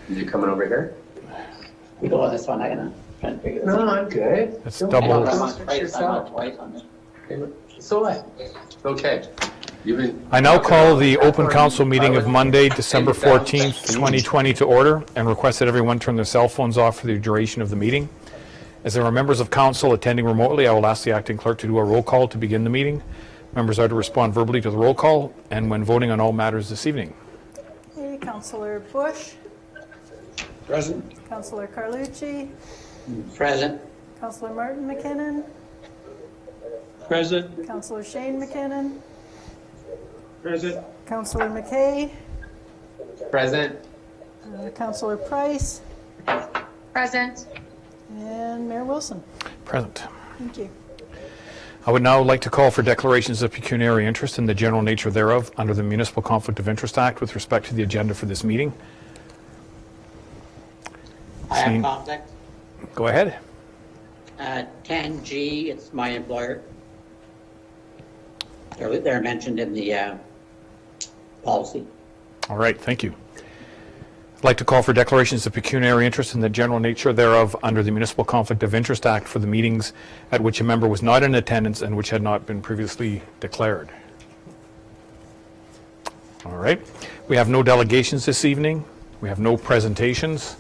Is it coming over here? We go on this one. I'm trying to figure this No, out. I'm good. It's Don't double. worry. I'm on Fix twice. I'm yourself. on twice on this. So what? Okay. You've been. I now call the open council meeting of Monday, December 14th, 2020 to order and request that everyone turn their cell phones off for the duration of the meeting. As there are members of council attending remotely, I will ask the acting clerk to do a roll call to begin the meeting. Members are to respond verbally to the roll call and when voting on all matters this evening. Okay, Councillor Bush, Present. Councillor Carlucci, Present. Councillor Martin McKinnon, Present. Councillor Shane McKinnon, Present. Councillor McKay, Present. Councillor Price, Present. and Mayor Wilson. Present. Thank you. I would now like to call for declarations of pecuniary interest in the general nature thereof under the Municipal Conflict of Interest Act with respect to the agenda for this meeting. I have Shane. contact. Go ahead. 10G, it's my employer. They're mentioned in the policy. All right, thank you. I'd like to call for declarations of pecuniary interest in the general nature thereof under the Municipal Conflict of Interest Act for the meetings at which a member was not in attendance and which had not been previously declared. All right. We have no delegations this evening. We have no presentations.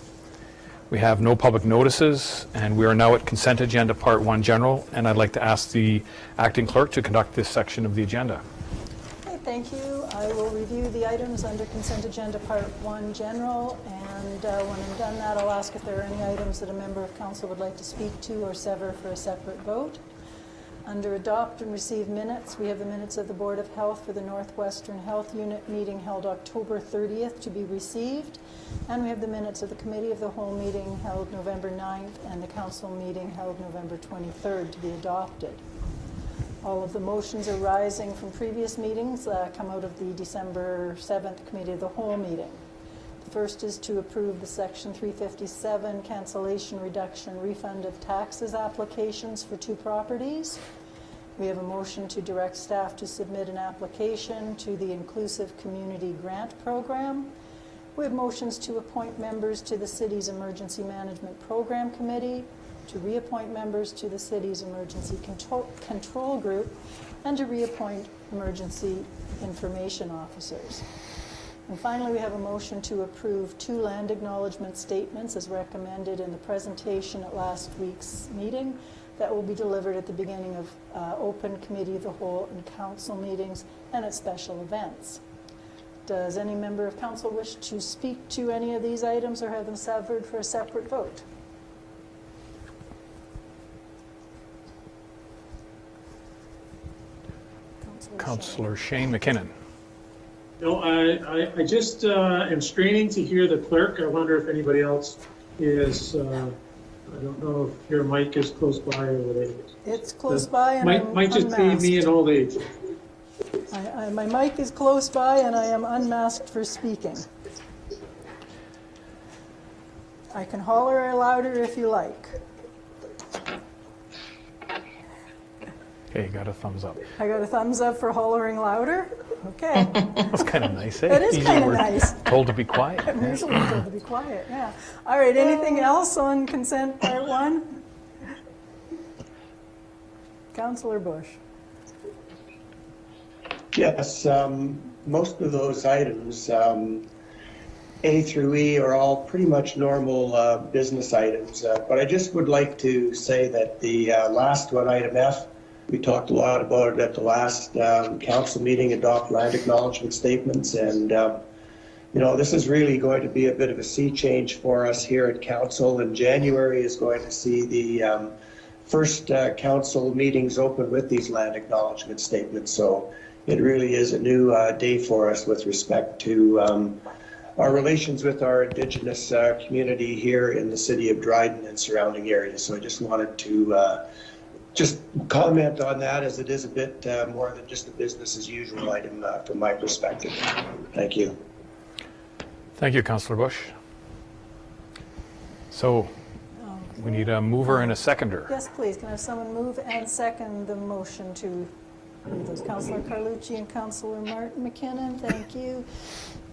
We have no public notices, and we are now at consent agenda part 1 general, and I'd like to ask the acting clerk to conduct this section of the agenda. Okay, thank you. I will review the items under consent agenda part 1 general, and when I'm done that, I'll ask if there are any items that a member of council would like to speak to or sever for a separate vote. Under adopt and receive minutes, we have the minutes of the Board of Health for the Northwestern Health Unit meeting held October 30th to be received, and we have the minutes of the Committee of the Whole meeting held November 9th and the Council meeting held November 23rd to be adopted. All of the motions arising from previous meetings come out of the December 7th Committee of the Whole meeting. The first is to approve the Section 357 cancellation, reduction, refund of taxes applications for 2 properties. We have a motion to direct staff to submit an application to the Inclusive Community Grant Program. We have motions to appoint members to the City's Emergency Management Program Committee, to reappoint members to the City's Emergency Control Group, and to reappoint emergency information officers. And finally, we have a motion to approve 2 land acknowledgement statements as recommended in the presentation at last week's meeting that will be delivered at the beginning of open Committee of the Whole and Council meetings and at special events. Does any member of Council wish to speak to any of these items or have them severed for a separate vote? Councillor Shane McKinnon. No, I just am straining to hear the clerk. I wonder if anybody else is, I don't know if your mic is close by or whatever. It's close by and I'm Might just be me in unmasked. old age. My mic is close by and I am unmasked for speaking. I can holler louder if you like. Okay, you got a thumbs up. I got a thumbs up for hollering louder. Okay. That's kind of nice, eh? That is Usually kind of we're nice. told to be quiet. I'm usually told to be quiet, yeah. All right, anything else on consent part 1? Councillor Bush. Yes, most of those items, A through E, are all pretty much normal business items. But I just would like to say that the last one, item F, we talked a lot about it at the last council meeting, adopt land acknowledgement statements. And, you know, this is really going to be a bit of a sea change for us here at council. And January is going to see the first council meetings open with these land acknowledgement statements. So it really is a new day for us with respect to our relations with our Indigenous community here in the city of Dryden and surrounding areas. So I just wanted to just comment on that, as it is a bit more than just a business as usual item from my perspective. Thank you. Thank you, Councillor Bush. So we need a mover and a seconder. Yes, please. Can I have someone move and second the motion to those? Councillor Carlucci and Councillor Martin McKinnon, thank you.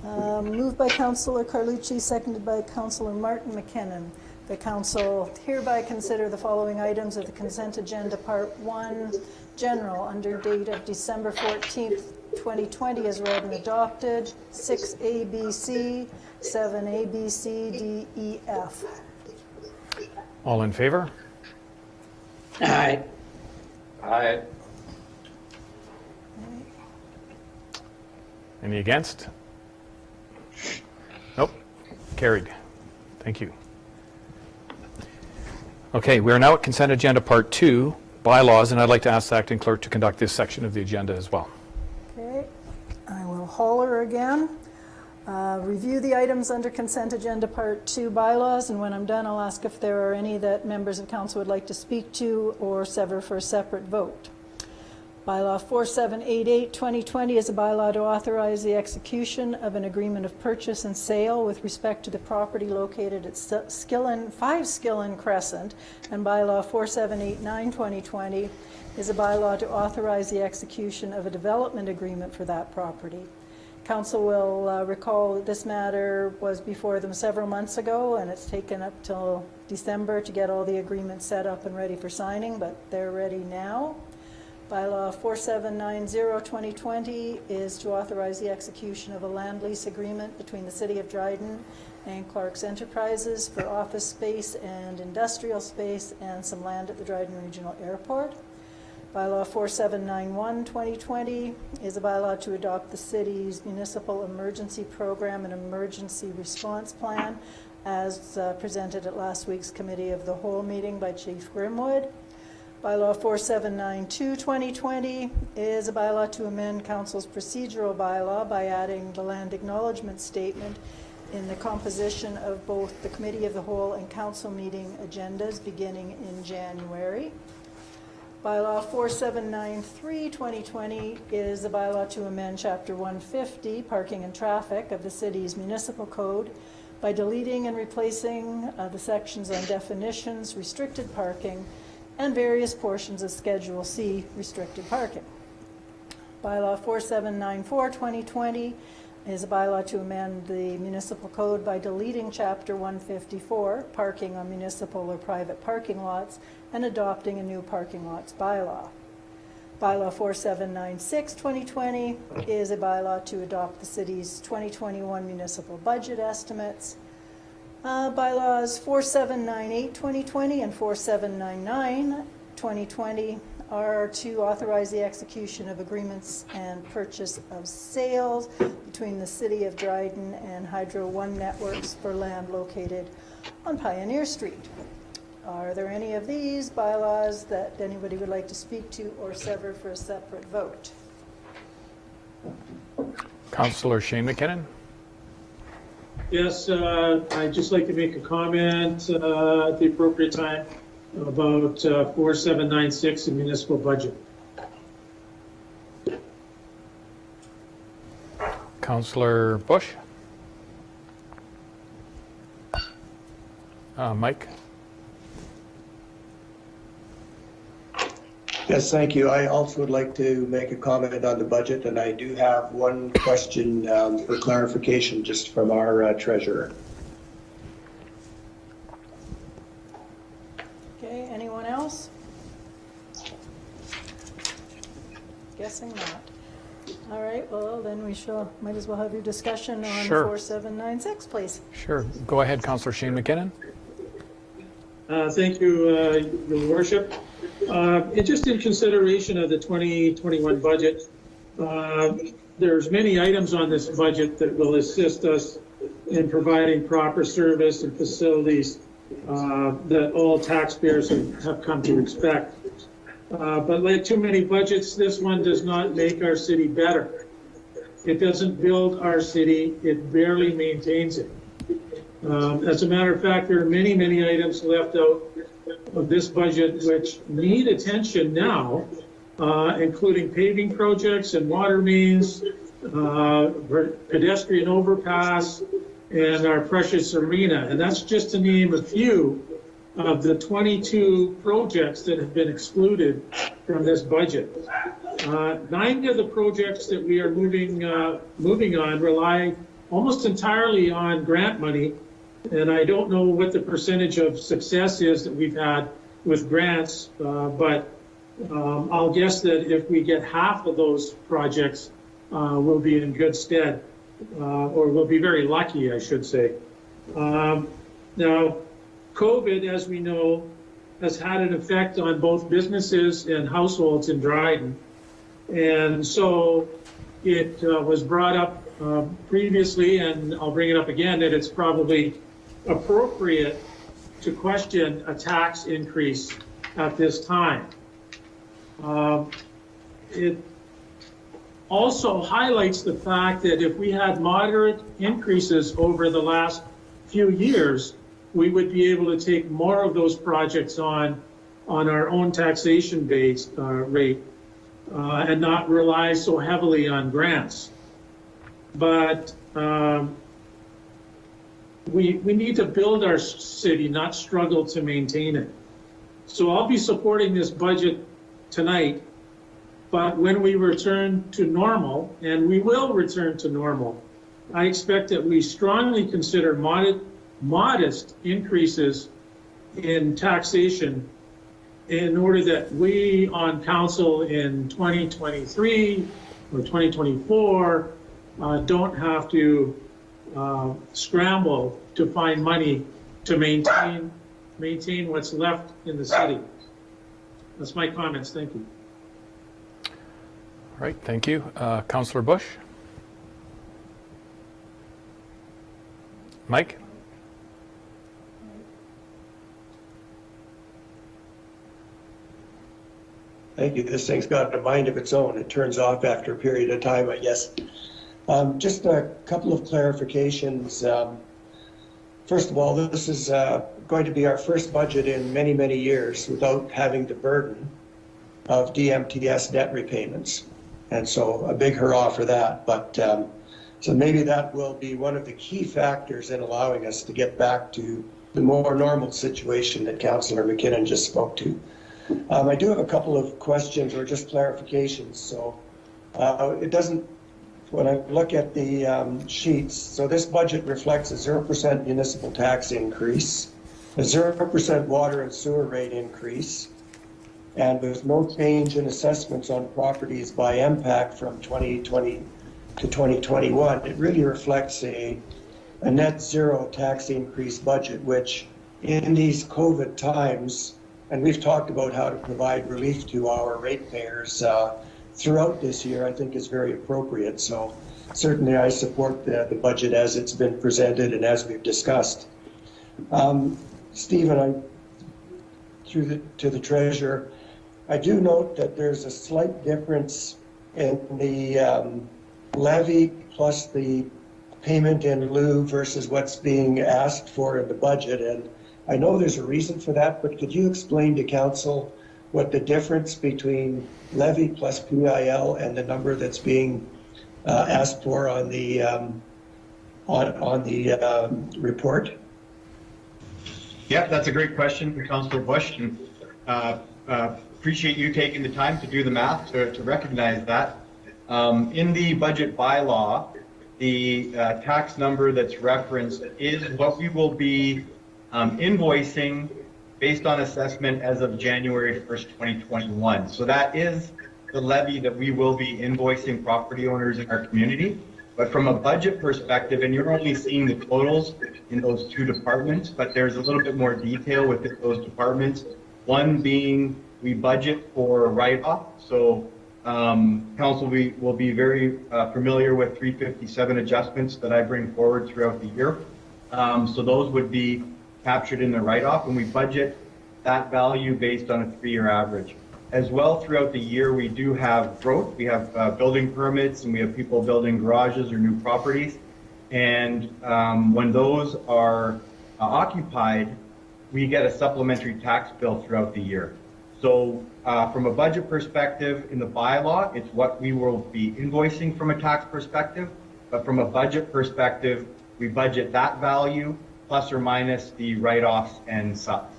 Moved by Councillor Carlucci, seconded by Councillor Martin McKinnon. The council hereby consider the following items of the consent agenda, Part 1, General, under date of December 14th, 2020, as read and adopted. 6A, B, C, 7A, B, C, D, E, F. All in favor? Aye. Aye. Any against? Nope. Carried. Thank you. Okay, we are now at consent agenda part 2, bylaws, and I'd like to ask the acting clerk to conduct this section of the agenda as well. Okay, I will holler again. Review the items under consent agenda part 2, bylaws, and when I'm done, I'll ask if there are any that members of council would like to speak to or sever for a separate vote. Bylaw 4788-2020 is a bylaw to authorize the execution of an agreement of purchase and sale with respect to the property located at 5 Skillen Crescent, and bylaw 4789-2020 is a bylaw to authorize the execution of a development agreement for that property. Council will recall that this matter was before them several months ago, and it's taken up till December to get all the agreements set up and ready for signing, but they're ready now. Bylaw 4790-2020 is to authorize the execution of a land lease agreement between the City of Dryden and Clerk's Enterprises for office space and industrial space and some land at the Dryden Regional Airport. Bylaw 4791-2020 is a bylaw to adopt the city's municipal emergency program and emergency response plan as presented at last week's Committee of the Whole meeting by Chief Grimwood. Bylaw 4792-2020 is a bylaw to amend Council's procedural bylaw by adding the land acknowledgement statement in the composition of both the Committee of the Whole and Council meeting agendas beginning in January. Bylaw 4793-2020 is a bylaw to amend Chapter 150, Parking and Traffic, of the city's municipal code by deleting and replacing the sections on definitions, restricted parking, and various portions of Schedule C, restricted parking. Bylaw 4794-2020 is a bylaw to amend the municipal code by deleting Chapter 154, Parking on Municipal or Private Parking Lots, and adopting a new parking lots bylaw. Bylaw 4796-2020 is a bylaw to adopt the city's 2021 municipal budget estimates. Bylaws 4798-2020 and 4799-2020 are to authorize the execution of agreements and purchase of sales between the City of Dryden and Hydro One Networks for land located on Pioneer Street. Are there any of these bylaws that anybody would like to speak to or sever for a separate vote? Councillor Shane McKinnon. Yes, I'd just like to make a comment at the appropriate time about 4796, the municipal budget. Councillor Bush. Mike. Yes, thank you. I also would like to make a comment on the budget, and I do have one question for clarification just from our treasurer. Okay, anyone else? Guessing not. All right, well, then we might as well have your discussion on Sure. 4796, please. Sure. Go ahead, Councillor Shane McKinnon. Thank you, Your Worship. Just in consideration of the 2021 budget, there's many items on this budget that will assist us in providing proper service and facilities that all taxpayers have come to expect. But like too many budgets, this one does not make our city better. It doesn't build our city, it barely maintains it. As a matter of fact, there are many, many items left out of this budget which need attention now, including paving projects and water mains, pedestrian overpass, and our precious arena. And that's just to name a few of the 22 projects that have been excluded from this budget. 9 of the projects that we are moving on rely almost entirely on grant money. And I don't know what the percentage of success is that we've had with grants, but I'll guess that if we get half of those projects, we'll be in good stead, or we'll be very lucky, I should say. Now, COVID, as we know, has had an effect on both businesses and households in Dryden. And so it was brought up previously, and I'll bring it up again, that it's probably appropriate to question a tax increase at this time. It also highlights the fact that if we had moderate increases over the last few years, we would be able to take more of those projects on our own taxation-based rate and not rely so heavily on grants. But we need to build our city, not struggle to maintain it. So I'll be supporting this budget tonight, but when we return to normal, and we will return to normal, I expect that we strongly consider modest increases in taxation in order that we on council in 2023 or 2024 don't have to scramble to find money to maintain what's left in the city. That's my comments. Thank you. All right, thank you. Councillor Bush? Mike? Thank you. This thing's got a mind of its own. It turns off after a period of time, I guess. Just a couple of clarifications. First of all, this is going to be our first budget in many, many years without having the burden of DMTS debt repayments. And so a big hurrah for that. But so maybe that will be one of the key factors in allowing us to get back to the more normal situation that Councillor McKinnon just spoke to. I do have a couple of questions or just clarifications. So it doesn't, when I look at the sheets, so this budget reflects a 0% municipal tax increase, a 0% water and sewer rate increase, and there's no change in assessments on properties by impact from 2020 to 2021. It really reflects a net zero tax increase budget, which in these COVID times, and we've talked about how to provide relief to our ratepayers throughout this year, I think is very appropriate. So certainly I support the budget as it's been presented and as we've discussed. Stephen, to the treasurer, I do note that there's a slight difference in the levy plus the payment in lieu versus what's being asked for in the budget. And I know there's a reason for that, but could you explain to council what the difference between levy plus PIL and the number that's being asked for on the report? Yeah, that's a great question, Councillor Bush, and appreciate you taking the time to do the math to recognize that. In the budget bylaw, the tax number that's referenced is what we will be invoicing based on assessment as of January 1st, 2021. So that is the levy that we will be invoicing property owners in our community. But from a budget perspective, and you're only seeing the totals in those two departments, but there's a little bit more detail within those departments. One being we budget for write-off. So council will be very familiar with 357 adjustments that I bring forward throughout the year. So those would be captured in the write-off, and we budget that value based on a 3-year average. As well, throughout the year, we do have growth. We have building permits, and we have people building garages or new properties. And when those are occupied, we get a supplementary tax bill throughout the year. So from a budget perspective, in the bylaw, it's what we will be invoicing from a tax perspective. But from a budget perspective, we budget that value plus or minus the write-offs and subs.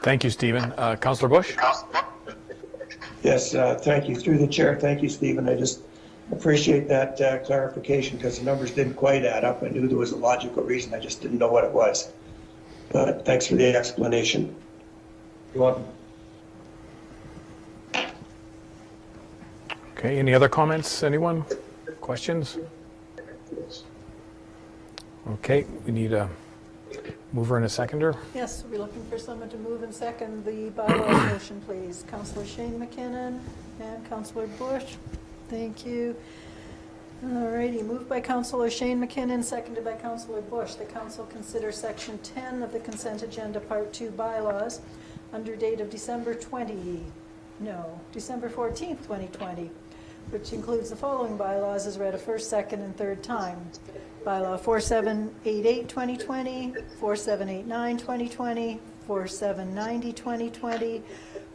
Thank you, Stephen. Councillor Bush? Yes, thank you. Through the chair, thank you, Stephen. I just appreciate that clarification because the numbers didn't quite add up. I knew there was a logical reason. I just didn't know what it was. But thanks for the explanation. You're welcome. Okay, any other comments, anyone? Questions? Okay, we need a mover and a seconder. Yes, we're looking for someone to move and second the bylaw motion, please. Councillor Shane McKinnon and Councillor Bush. Thank you. All righty, moved by Councillor Shane McKinnon, seconded by Councillor Bush. The council consider section 10 of the consent agenda, part 2 bylaws, under date of December 14th, 2020, which includes the following bylaws as read a first, second, and third time. Bylaw 4788-2020, 4789-2020, 4790-2020,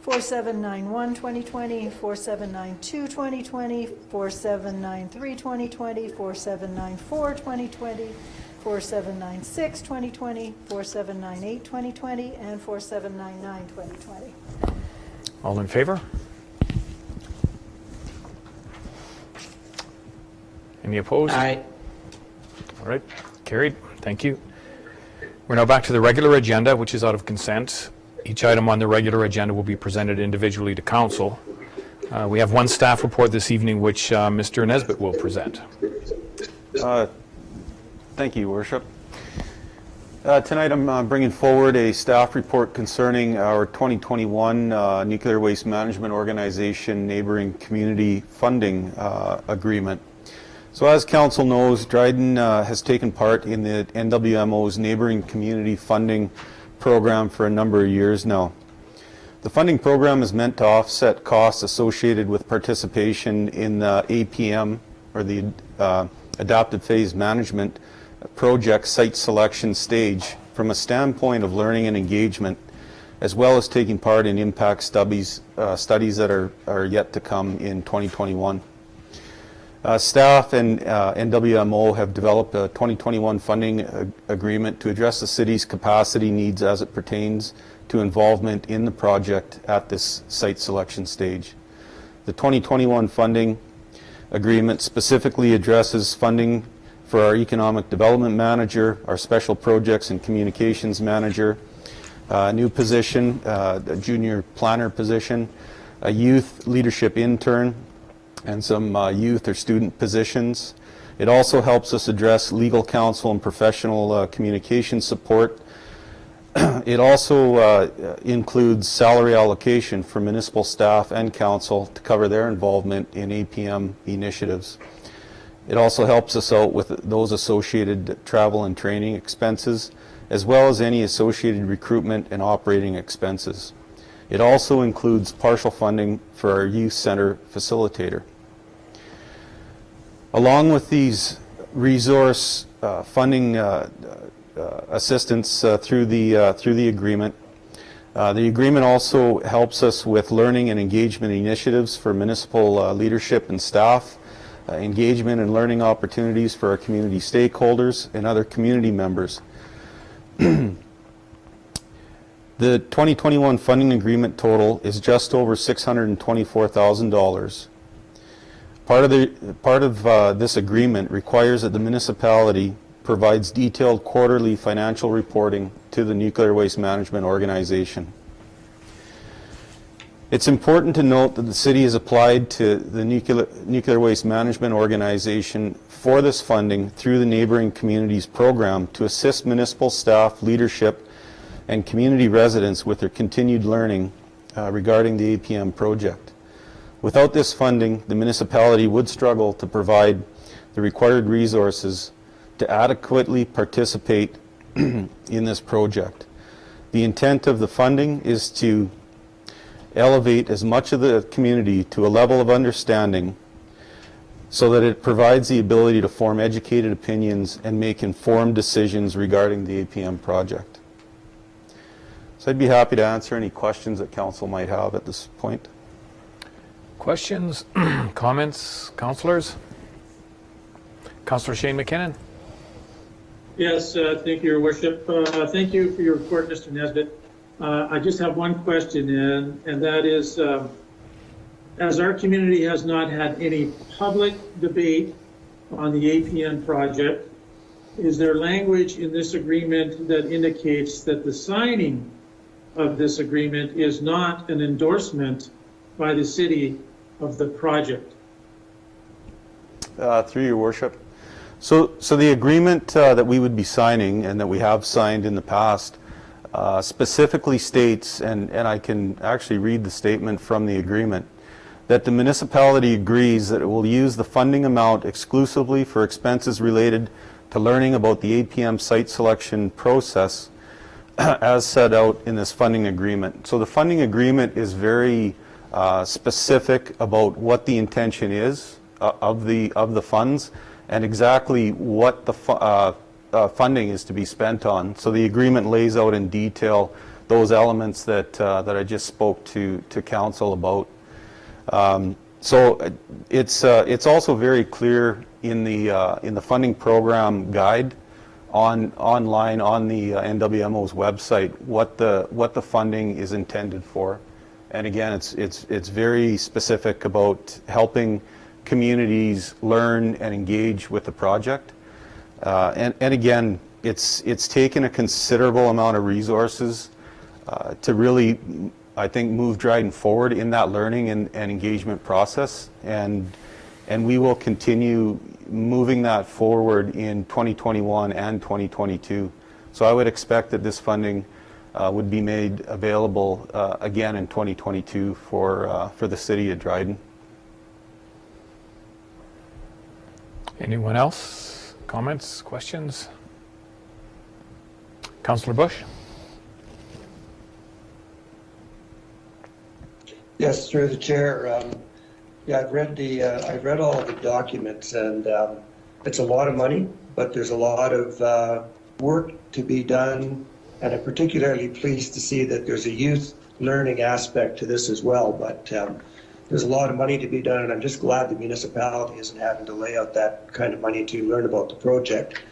4791-2020, 4792-2020, 4793-2020, 4794-2020, 4796-2020, 4798-2020, and 4799-2020. All in favor? Any opposed? Aye. All right, carried. Thank you. We're now back to the regular agenda, which is out of consent. Each item on the regular agenda will be presented individually to council. We have one staff report this evening, which Mr. Nesbitt will present. Thank you, Worship. Tonight I'm bringing forward a staff report concerning our 2021 Nuclear Waste Management Organization Neighboring Community Funding Agreement. So as Council knows, Dryden has taken part in the NWMO's Neighboring Community Funding Program for a number of years now. The funding program is meant to offset costs associated with participation in the APM, or the Adaptive Phase Management Project site selection stage, from a standpoint of learning and engagement, as well as taking part in impact studies that are yet to come in 2021. Staff and NWMO have developed a 2021 funding agreement to address the city's capacity needs as it pertains to involvement in the project at this site selection stage. The 2021 funding agreement specifically addresses funding for our economic development manager, our special projects and communications manager, a new position, a junior planner position, a youth leadership intern, and some youth or student positions. It also helps us address legal counsel and professional communication support. It also includes salary allocation for municipal staff and council to cover their involvement in APM initiatives. It also helps us out with those associated travel and training expenses, as well as any associated recruitment and operating expenses. It also includes partial funding for our youth center facilitator. Along with these resource funding assistance through the agreement also helps us with learning and engagement initiatives for municipal leadership and staff, engagement and learning opportunities for our community stakeholders and other community members. The 2021 funding agreement total is just over $624,000. Part of this agreement requires that the municipality provides detailed quarterly financial reporting to the Nuclear Waste Management Organization. It's important to note that the city has applied to the Nuclear Waste Management Organization for this funding through the Neighboring Communities Program to assist municipal staff, leadership, and community residents with their continued learning regarding the APM project. Without this funding, the municipality would struggle to provide the required resources to adequately participate in this project. The intent of the funding is to elevate as much of the community to a level of understanding so that it provides the ability to form educated opinions and make informed decisions regarding the APM project. So I'd be happy to answer any questions that council might have at this point. Questions, comments, councillors? Councillor Shane McKinnon. Yes, thank you, Your Worship. Thank you for your report, Mr. Nesbitt. I just have one question, and that is, as our community has not had any public debate on the APN project, is there language in this agreement that indicates that the signing of this agreement is not an endorsement by the city of the project? Through your worship. So the agreement that we would be signing and that we have signed in the past specifically states, and I can actually read the statement from the agreement, that the municipality agrees that it will use the funding amount exclusively for expenses related to learning about the APM site selection process as set out in this funding agreement. So the funding agreement is very specific about what the intention is of the funds and exactly what the funding is to be spent on. So the agreement lays out in detail those elements that I just spoke to council about. So it's also very clear in the funding program guide online on the NWMO's website what the funding is intended for. And again, it's very specific about helping communities learn and engage with the project. And again, it's taken a considerable amount of resources to really, I think, move Dryden forward in that learning and engagement process. And we will continue moving that forward in 2021 and 2022. So I would expect that this funding would be made available again in 2022 for the city of Dryden. Anyone else? Comments, questions? Councillor Bush? Yes, through the chair. Yeah, I've read all of the documents, and it's a lot of money, but there's a lot of work to be done, and I'm particularly pleased to see that there's a youth learning aspect to this as well. But there's a lot of money to be done, and I'm just glad the municipality isn't having to lay out that kind of money to learn about the project.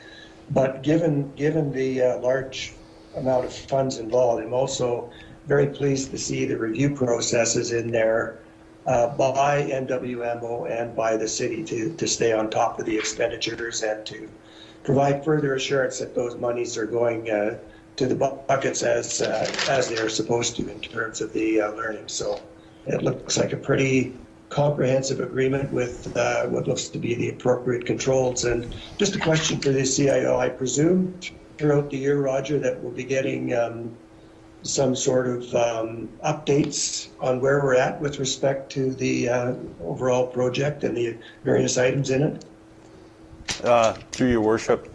But given the large amount of funds involved, I'm also very pleased to see the review processes in there by NWMO and by the city to stay on top of the expenditures and to provide further assurance that those monies are going to the buckets as they are supposed to in terms of the learning. So it looks like a pretty comprehensive agreement with what looks to be the appropriate controls. And just a question for the CIO, I presume throughout the year, Roger, that we'll be getting some sort of updates on where we're at with respect to the overall project and the various items in it? Through your worship,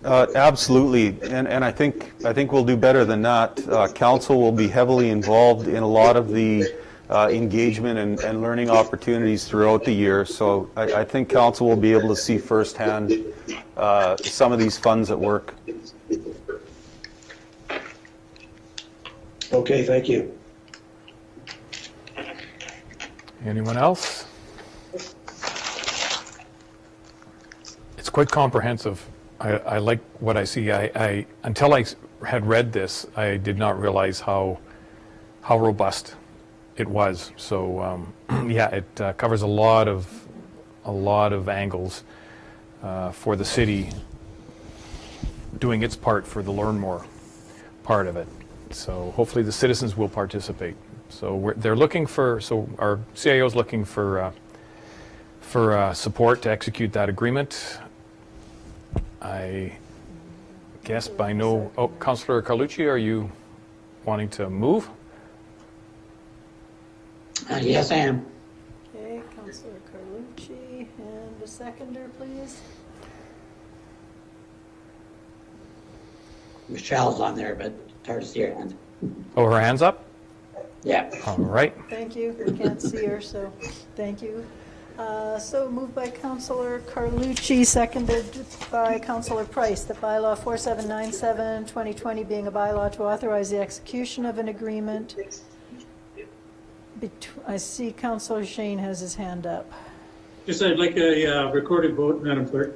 absolutely, and I think we'll do better than that. Council will be heavily involved in a lot of the engagement and learning opportunities throughout the year. So I think council will be able to see firsthand some of these funds at work. Okay, thank you. Anyone else? It's quite comprehensive. I like what I see. I until I had read this, I did not realize how robust it was. So yeah, it covers a lot of angles for the city doing its part for the Learn More part of it. So hopefully the citizens will participate. So they're looking for, so our CIO is looking for support to execute that agreement. I guess by no, oh, Councillor Carlucci, are you wanting to move? Yes, I am. Okay, Councillor Carlucci, and a seconder, please. Michelle's on there, but it's hard to see her hand. Oh, her hand's up? Yeah. All right. Thank you. We can't see her, so thank you. So moved by Councillor Carlucci, seconded by Councillor Price, that bylaw 4797, 2020 being a bylaw to authorize the execution of an agreement. I see Councillor Shane has his hand up. Just I'd like a recorded vote, Madam Clerk.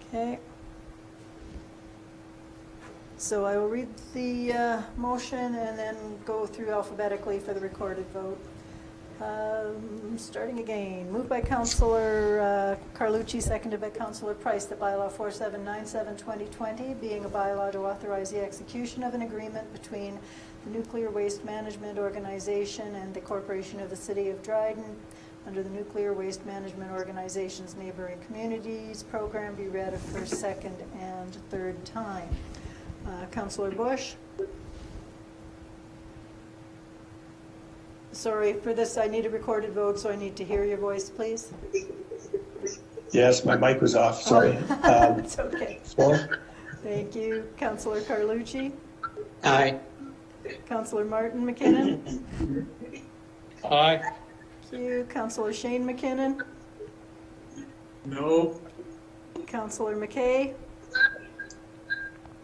Okay. So I will read the motion and then go through alphabetically for the recorded vote. Starting again, moved by Councillor Carlucci, seconded by Councillor Price, that bylaw 4797-2020, being a bylaw to authorize the execution of an agreement between the Nuclear Waste Management Organization and the Corporation of the City of Dryden under the Nuclear Waste Management Organization's Neighboring Communities program be read a first, second, and third time. Councillor Bush? Sorry, for this I need a recorded vote, so I need to hear your voice, please. Yes, my mic was off, sorry. It's okay. 4. Thank you. Councillor Carlucci? Aye. Councillor Martin McKinnon? Aye. Thank you. Councillor Shane McKinnon? No. Councillor McKay?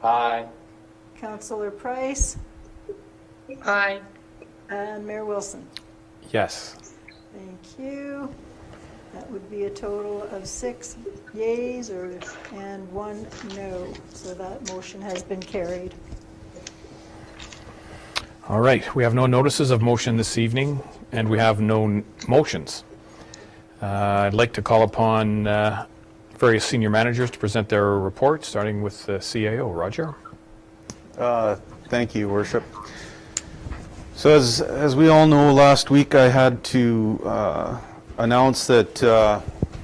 Aye. Councillor Price? Aye. And Mayor Wilson? Yes. Thank you. That would be a total of 6 yeas and 1 no. So that motion has been carried. All right, we have no notices of motion this evening, and we have no motions. I'd like to call upon various senior managers to present their reports, starting with the CAO. Roger? Thank you, Worship. So as we all know, last week I had to announce that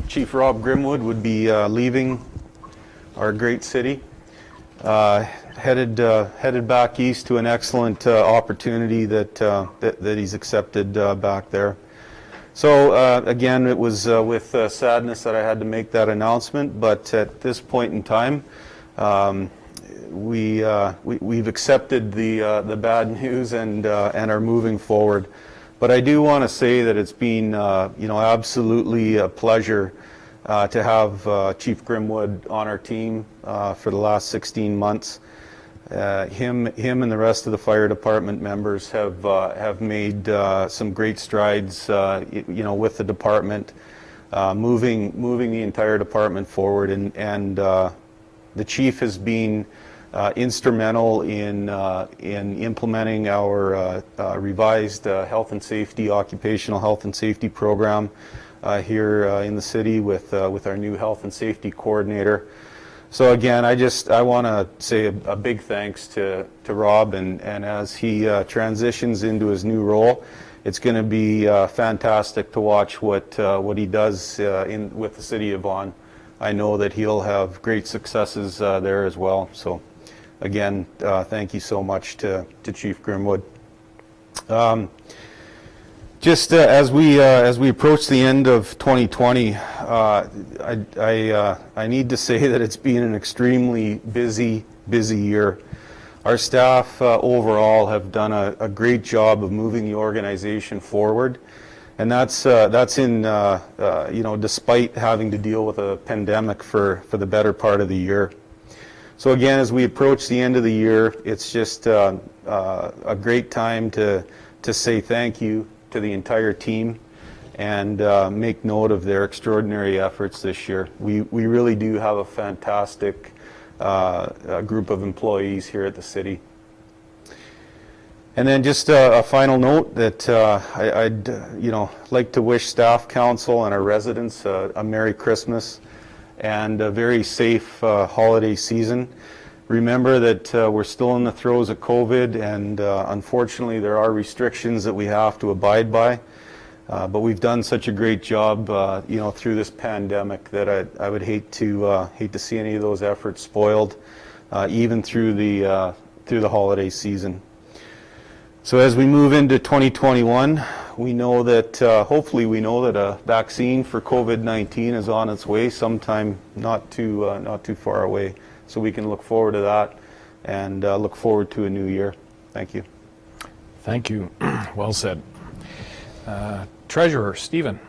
Chief Rob Grimwood would be leaving our great city, headed back east to an excellent opportunity that he's accepted back there. So again, it was with sadness that I had to make that announcement, but at this point in time, we've accepted the bad news and are moving forward. But I do want to say that it's been absolutely a pleasure to have Chief Grimwood on our team for the last 16 months. Him and the rest of the fire department members have made some great strides with the department, moving the entire department forward, and the chief has been instrumental in implementing our revised health and safety, occupational health and safety program here in the city with our new health and safety coordinator. So again, I want to say a big thanks to Rob, and as he transitions into his new role, it's going to be fantastic to watch what he does with the city of Vaughan. I know that he'll have great successes there as well. So again, thank you so much to Chief Grimwood. Just as we approach the end of 2020, I need to say that it's been an extremely busy year. Our staff overall have done a great job of moving the organization forward, and that's in despite having to deal with a pandemic for the better part of the year. So again, as we approach the end of the year, it's just a great time to say thank you to the entire team and make note of their extraordinary efforts this year. We really do have a fantastic group of employees here at the city. And then just a final note that I'd like to wish staff, council, and our residents a Merry Christmas and a very safe holiday season. Remember that we're still in the throes of COVID, and unfortunately there are restrictions that we have to abide by. But we've done such a great job, through this pandemic that I would hate to see any of those efforts spoiled, even through the holiday season. So as we move into 2021, we know that hopefully we know that a vaccine for COVID-19 is on its way sometime not too far away. So we can look forward to that and look forward to a new year. Thank you. Thank you. Well said. Treasurer, Stephen.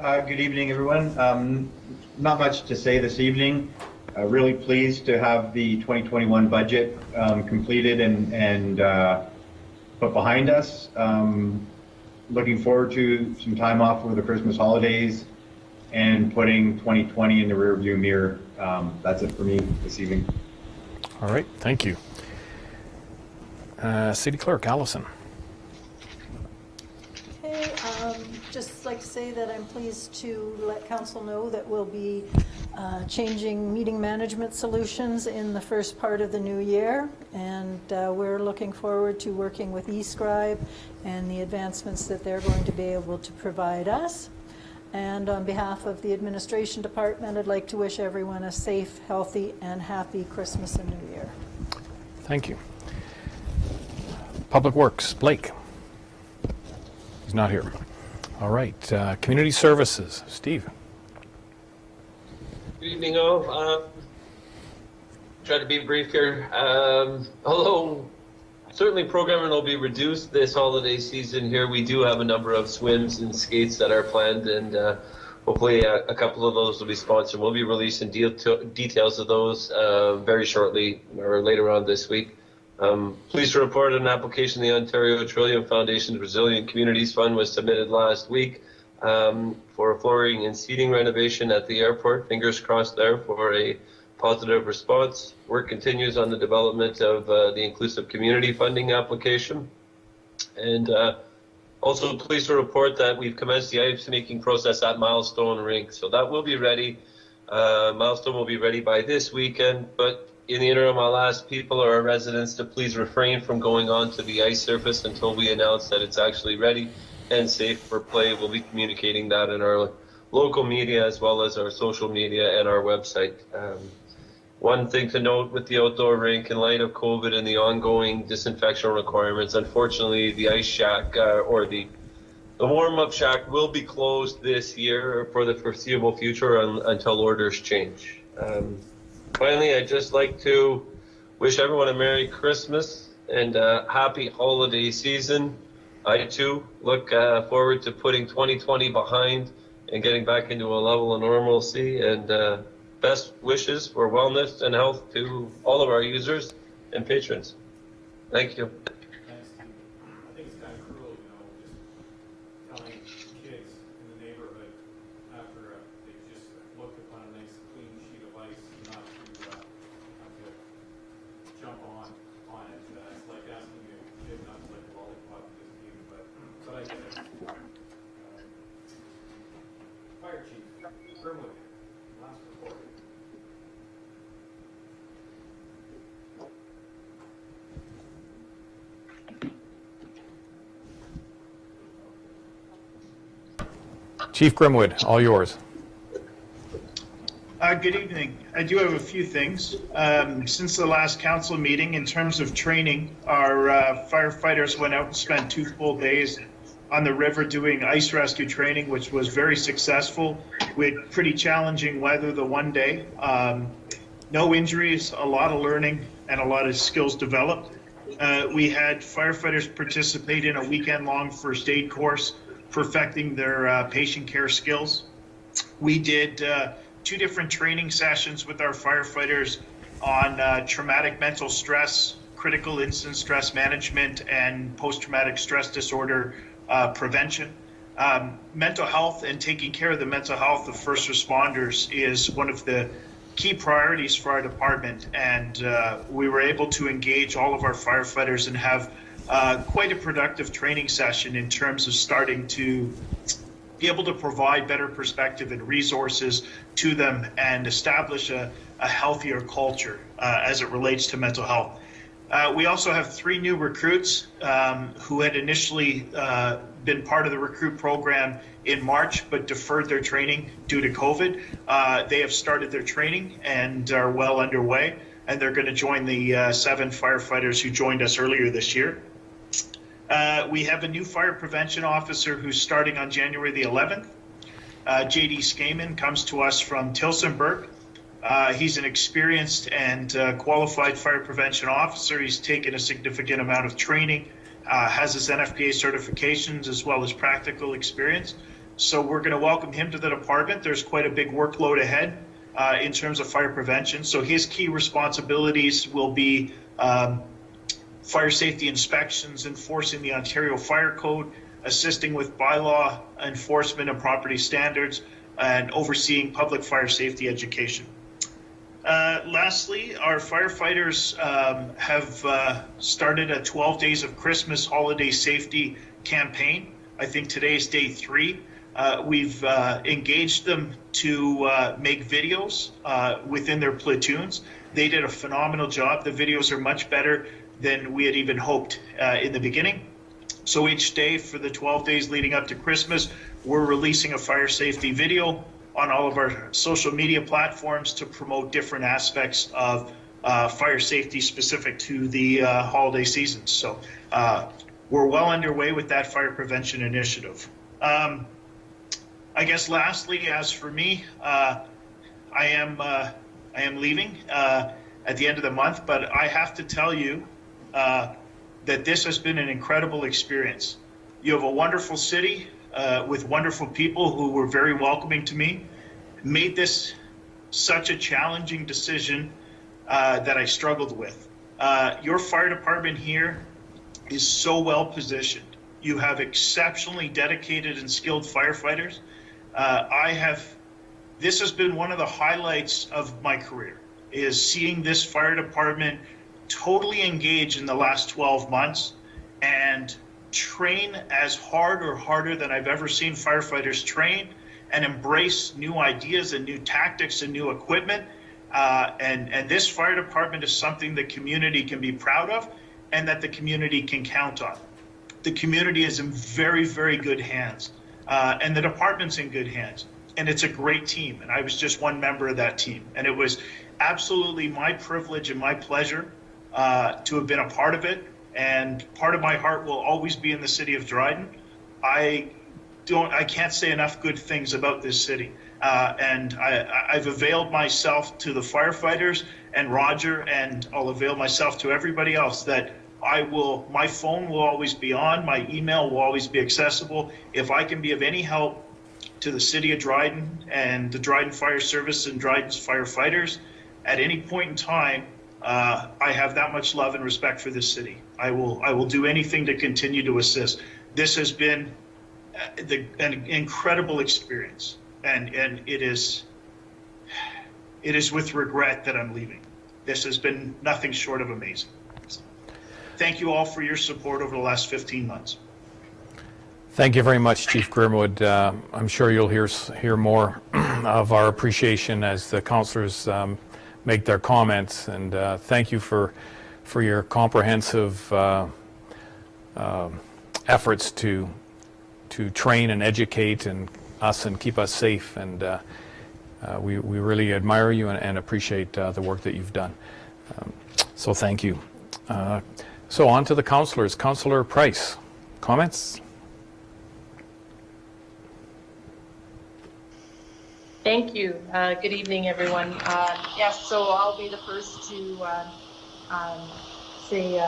Good evening, everyone. Not much to say this evening. Really pleased to have the 2021 budget completed and put behind us. Looking forward to some time off over the Christmas holidays and putting 2020 in the rearview mirror. That's it for me this evening. All right, thank you. City Clerk, Allison. Okay, just like to say that I'm pleased to let council know that we'll be changing meeting management solutions in the first part of the new year, and we're looking forward to working with eScribe and the advancements that they're going to be able to provide us. And on behalf of the administration department, I'd like to wish everyone a safe, healthy, and happy Christmas and New Year. Thank you. Public Works, Blake. He's not here. All right, Community Services, Steve. Good evening, all. Try to be brief here. Although certainly programming will be reduced this holiday season here, we do have a number of swims and skates that are planned, and hopefully a couple of those will be sponsored. We'll be releasing details of those very shortly or later on this week. Pleased to report an application the Ontario Trillium Foundation's Resilient Communities Fund was submitted last week for a flooring and seating renovation at the airport. Fingers crossed there for a positive response. Work continues on the development of the inclusive community funding application. And also pleased to report that we've commenced the ice making process at Milestone Rink. So that will be ready. Milestone will be ready by this weekend, but in the interim, I'll ask people or our residents to please refrain from going onto the ice surface until we announce that it's actually ready and safe for play. We'll be communicating that in our local media as well as our social media and our website. One thing to note with the outdoor rink, in light of COVID and the ongoing disinfection requirements, unfortunately the ice shack or the warm-up shack will be closed this year for the foreseeable future until orders change. Finally, I'd just like to wish everyone a Merry Christmas and a happy holiday season. I too look forward to putting 2020 behind and getting back into a level of normalcy, and best wishes for wellness and health to all of our users and patrons. Thank you. Thanks, Steve. I think it's kind of cruel, just telling kids in the neighborhood after they just looked upon a nice clean sheet of ice not to jump on it. It's like asking a kid not to like a lollipop this game, but I get it. Fire Chief, Grimwood, last report. Chief Grimwood, all yours. Good evening. I do have a few things. Since the last council meeting, in terms of training, our firefighters went out and spent 2 full days on the river doing ice rescue training, which was very successful. We had pretty challenging weather the one day. No injuries, a lot of learning, and a lot of skills developed. We had firefighters participate in a weekend-long first aid course, perfecting their patient care skills. We did 2 different training sessions with our firefighters on traumatic mental stress, critical incident stress management, and post-traumatic stress disorder prevention. Mental health and taking care of the mental health of first responders is one of the key priorities for our department, and we were able to engage all of our firefighters and have quite a productive training session in terms of starting to be able to provide better perspective and resources to them and establish a healthier culture as it relates to mental health. We also have 3 new recruits who had initially been part of the recruit program in March but deferred their training due to COVID. They have started their training and are well underway, and they're going to join the 7 firefighters who joined us earlier this year. We have a new fire prevention officer who's starting on January the 11th. JD Skaman comes to us from Tilsonburg. He's an experienced and qualified fire prevention officer. He's taken a significant amount of training, has his NFPA certifications as well as practical experience. So we're going to welcome him to the department. There's quite a big workload ahead in terms of fire prevention. So his key responsibilities will be fire safety inspections, enforcing the Ontario Fire Code, assisting with bylaw enforcement and property standards, and overseeing public fire safety education. Lastly, our firefighters have started a 12 Days of Christmas holiday safety campaign. I think today is day 3. We've engaged them to make videos within their platoons. They did a phenomenal job. The videos are much better than we had even hoped in the beginning. So each day for the 12 days leading up to Christmas, we're releasing a fire safety video on all of our social media platforms to promote different aspects of fire safety specific to the holiday season. So we're well underway with that fire prevention initiative. I guess lastly, as for me, I am leaving at the end of the month, but I have to tell you that this has been an incredible experience. You have a wonderful city with wonderful people who were very welcoming to me. Made this such a challenging decision that I struggled with. Your fire department here is so well positioned. You have exceptionally dedicated and skilled firefighters. This has been one of the highlights of my career, is seeing this fire department totally engage in the last 12 months and train as hard or harder than I've ever seen firefighters train, and embrace new ideas and new tactics and new equipment. And this fire department is something the community can be proud of and that the community can count on. The community is in very, very good hands, and the department's in good hands. And it's a great team, and I was just one member of that team. And it was absolutely my privilege and my pleasure to have been a part of it. And part of my heart will always be in the city of Dryden. I can't say enough good things about this city. And I've availed myself to the firefighters and Roger, and I'll avail myself to everybody else that my phone will always be on, my email will always be accessible. If I can be of any help to the city of Dryden and the Dryden Fire Service and Dryden's firefighters at any point in time, I have that much love and respect for this city. I will do anything to continue to assist. This has been an incredible experience, and it is with regret that I'm leaving. This has been nothing short of amazing. So, thank you all for your support over the last 15 months. Thank you very much, Chief Grimwood. I'm sure you'll hear more of our appreciation as the councillors make their comments, and thank you for your comprehensive efforts to train and educate us and keep us safe, and we really admire you and appreciate the work that you've done. So thank you. So on to the councillors. Councillor Price, comments? Thank you. Good evening, everyone. Yes, so I'll be the first to say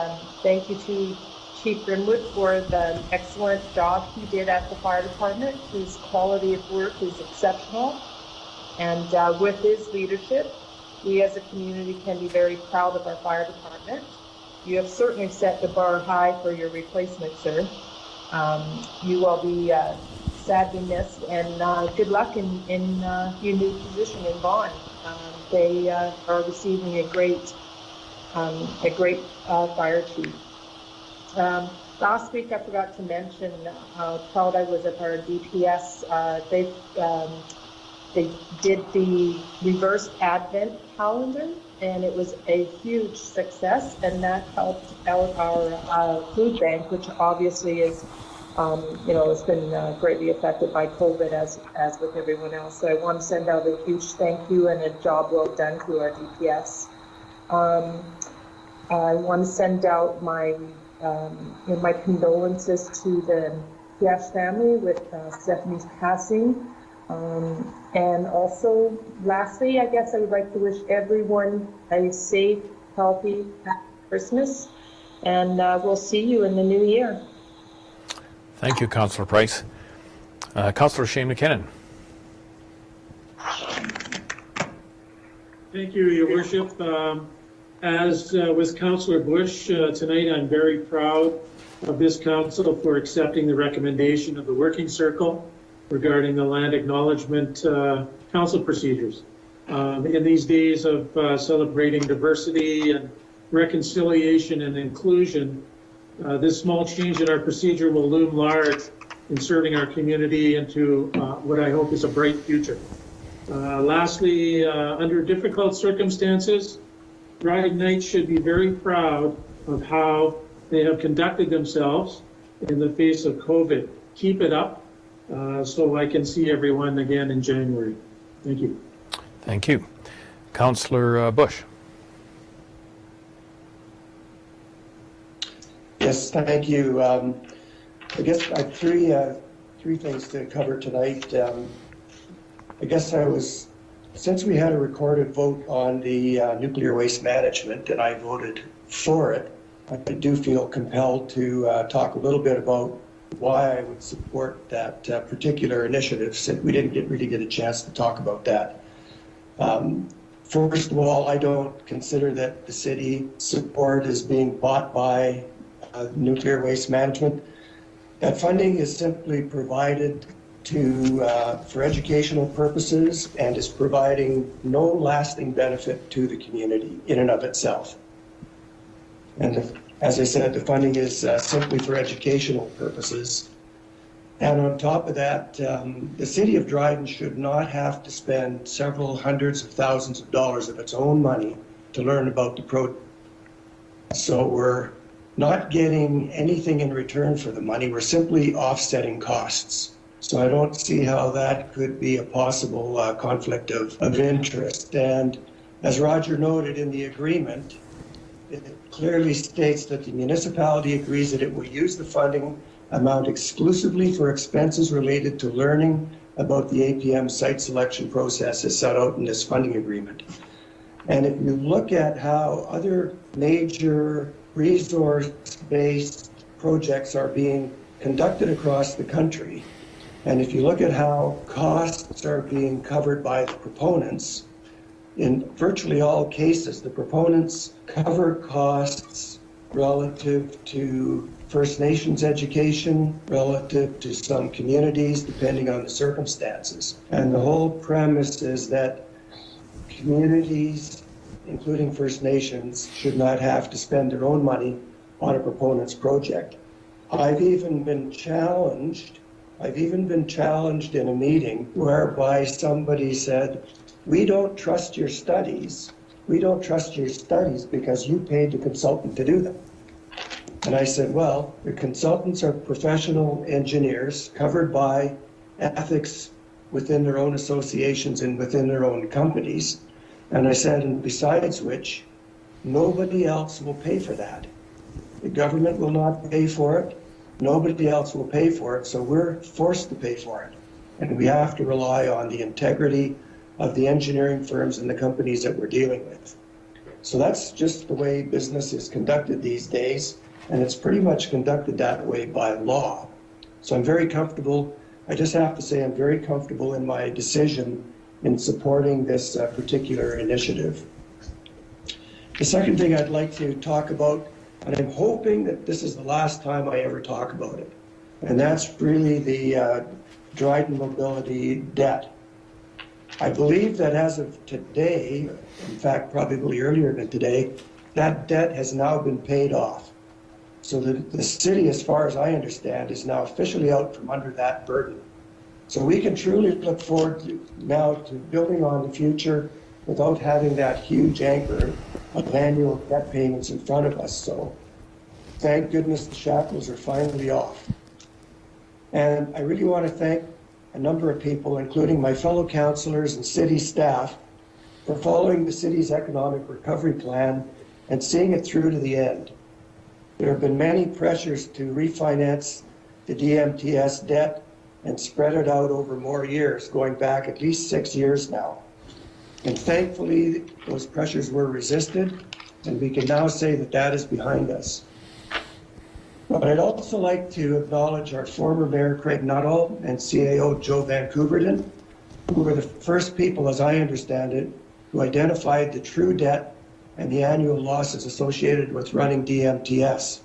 thank you to Chief Grimwood for the excellent job he did at the fire department. His quality of work is exceptional, and with his leadership, we as a community can be very proud of our fire department. You have certainly set the bar high for your replacement, sir. You will be sadly missed, and good luck in your new position in Vaughan. They are receiving a great fire chief. Last week I forgot to mention how proud I was of our DPS. They did the reversed Advent calendar, and it was a huge success, and that helped out our food bank, which obviously is it's been greatly affected by COVID as with everyone else. So I want to send out a huge thank you and a job well done to our DPS. I want to send out my condolences to the Piash family with Stephanie's passing. And also, lastly, I guess I would like to wish everyone a safe, healthy, happy Christmas, and we'll see you in the new year. Thank you, Councillor Price. Councillor Shane McKinnon. Thank you, Your Worship. As with Councillor Bush, tonight I'm very proud of this council for accepting the recommendation of the Working Circle regarding the land acknowledgement council procedures. in these days of celebrating diversity and reconciliation and inclusion, this small change in our procedure will loom large in serving our community into what I hope is a bright future. Lastly, under difficult circumstances, Drydenites should be very proud of how they have conducted themselves in the face of COVID. Keep it up so I can see everyone again in January. Thank you. Thank you. Councillor Bush. Yes, thank you. I guess I have three things to cover tonight. I guess since we had a recorded vote on the nuclear waste management and I voted for it, I do feel compelled to talk a little bit about why I would support that particular initiative, since we didn't really get a chance to talk about that. First of all, I don't consider that the city support is being bought by nuclear waste management. That funding is simply provided for educational purposes and is providing no lasting benefit to the community in and of itself. And as I said, the funding is simply for educational purposes. And on top of that, the city of Dryden should not have to spend several hundreds of thousands of dollars of its own money to learn about the project. So we're not getting anything in return for the money. We're simply offsetting costs. So I don't see how that could be a possible conflict of interest. And as Roger noted in the agreement, it clearly states that the municipality agrees that it will use the funding amount exclusively for expenses related to learning about the APM site selection process as set out in this funding agreement. And if you look at how other major resource-based projects are being conducted across the country, and if you look at how costs are being covered by the proponents, in virtually all cases, the proponents cover costs relative to First Nations education, relative to some communities, depending on the circumstances. And the whole premise is that communities, including First Nations, should not have to spend their own money on a proponent's project. I've even been challenged in a meeting whereby somebody said, we don't trust your studies. We don't trust your studies because you paid the consultant to do them. And I said, well, the consultants are professional engineers covered by ethics within their own associations and within their own companies. And I said, and besides which, nobody else will pay for that. The government will not pay for it. Nobody else will pay for it, so we're forced to pay for it. And we have to rely on the integrity of the engineering firms and the companies that we're dealing with. So that's just the way business is conducted these days, and it's pretty much conducted that way by law. So I'm very comfortable, I just have to say I'm very comfortable in my decision in supporting this particular initiative. The second thing I'd like to talk about, and I'm hoping that this is the last time I ever talk about it, and that's really the Dryden mobility debt. I believe that as of today, in fact, probably earlier than today, that debt has now been paid off. So the city, as far as I understand, is now officially out from under that burden. So we can truly look forward now to building on the future without having that huge anchor of annual debt payments in front of us. So thank goodness the shackles are finally off. And I really want to thank a number of people, including my fellow councillors and city staff, for following the city's economic recovery plan and seeing it through to the end. There have been many pressures to refinance the DMTS debt and spread it out over more years, going back at least 6 years now. And thankfully, those pressures were resisted, and we can now say that that is behind us. But I'd also like to acknowledge our former Mayor Craig Nuttall and CAO Joe Van Couverden, who were the first people, as I understand it, who identified the true debt and the annual losses associated with running DMTS.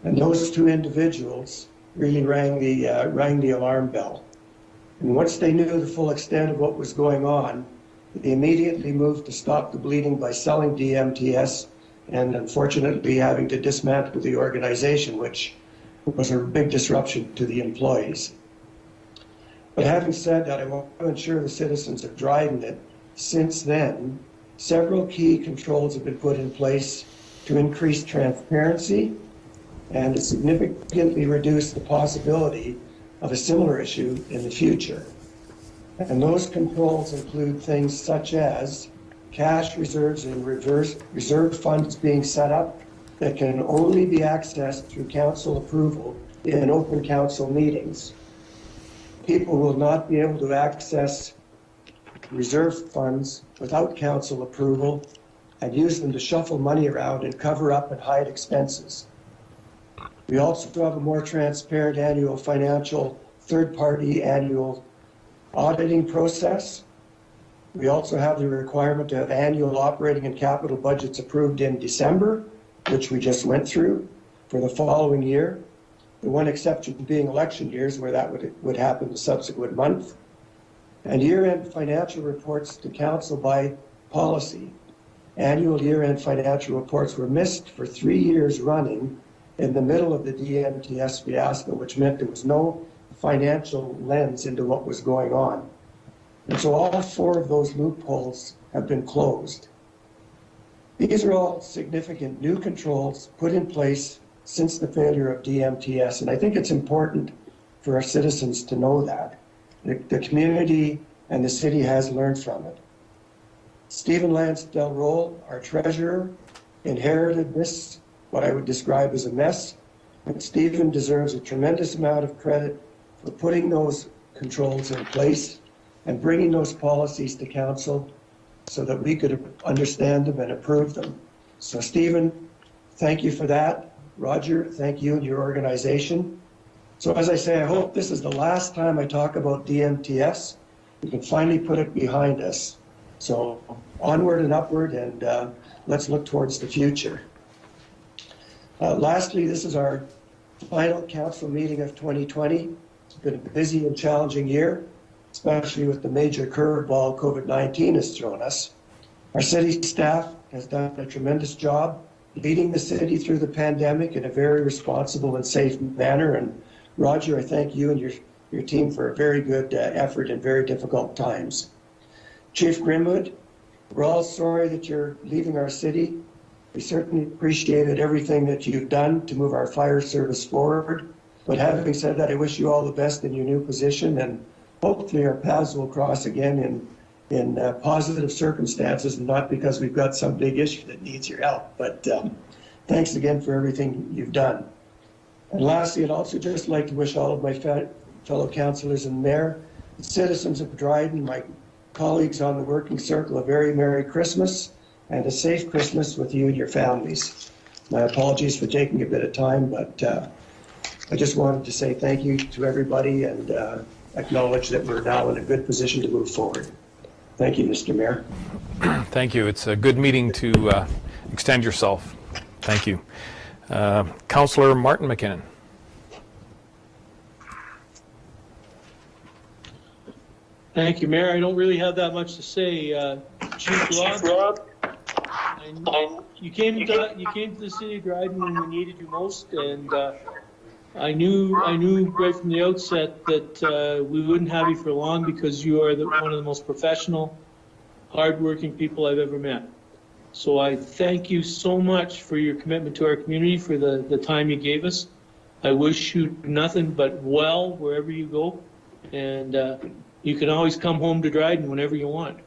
And those two individuals really rang the alarm bell. And once they knew the full extent of what was going on, They immediately moved to stop the bleeding by selling DMTS and unfortunately having to dismantle the organization, which was a big disruption to the employees. But having said that, I want to ensure the citizens of Dryden that since then, several key controls have been put in place to increase transparency and to significantly reduce the possibility of a similar issue in the future. And those controls include things such as cash reserves and reserve funds being set up that can only be accessed through council approval in open council meetings. People will not be able to access reserve funds without council approval and use them to shuffle money around and cover up and hide expenses. We also have a more transparent annual financial third-party annual auditing process. We also have the requirement to have annual operating and capital budgets approved in December, which we just went through for the following year. The one exception being election years where that would happen the subsequent month. And year-end financial reports to council by policy. Annual year-end financial reports were missed for 3 years running in the middle of the DMTS fiasco, which meant there was no financial lens into what was going on. And so all 4 of those loopholes have been closed. These are all significant new controls put in place since the failure of DMTS, and I think it's important for our citizens to know that. The community and the city has learned from it. Stephen Lansdell-Roll, our treasurer, inherited this, what I would describe as a mess, and Stephen deserves a tremendous amount of credit for putting those controls in place and bringing those policies to council so that we could understand them and approve them. So Stephen, thank you for that. Roger, thank you and your organization. So as I say, I hope this is the last time I talk about DMTS. We can finally put it behind us. So onward and upward, and let's look towards the future. Lastly, this is our final council meeting of 2020. It's been a busy and challenging year, especially with the major curveball COVID-19 has thrown us. Our city staff has done a tremendous job leading the city through the pandemic in a very responsible and safe manner. And Roger, I thank you and your team for a very good effort in very difficult times. Chief Grimwood, we're all sorry that you're leaving our city. We certainly appreciated everything that you've done to move our fire service forward. But having said that, I wish you all the best in your new position, and hopefully our paths will cross again in positive circumstances, and not because we've got some big issue that needs your help. But thanks again for everything you've done. And lastly, I'd also just like to wish all of my fellow councillors and mayor, the citizens of Dryden, my colleagues on the working circle, a very Merry Christmas and a safe Christmas with you and your families. My apologies for taking a bit of time, but I just wanted to say thank you to everybody and acknowledge that we're now in a good position to move forward. Thank you, Mr. Mayor. Thank you. It's a good meeting to extend yourself. Thank you. Councillor Martin McKinnon. Thank you, Mayor. I don't really have that much to say. Chief Rob, you came to the city of Dryden when we needed you most, and I knew right from the outset that we wouldn't have you for long because you are one of the most professional, hardworking people I've ever met. So I thank you so much for your commitment to our community, for the time you gave us. I wish you nothing but well wherever you go, and you can always come home to Dryden whenever you want.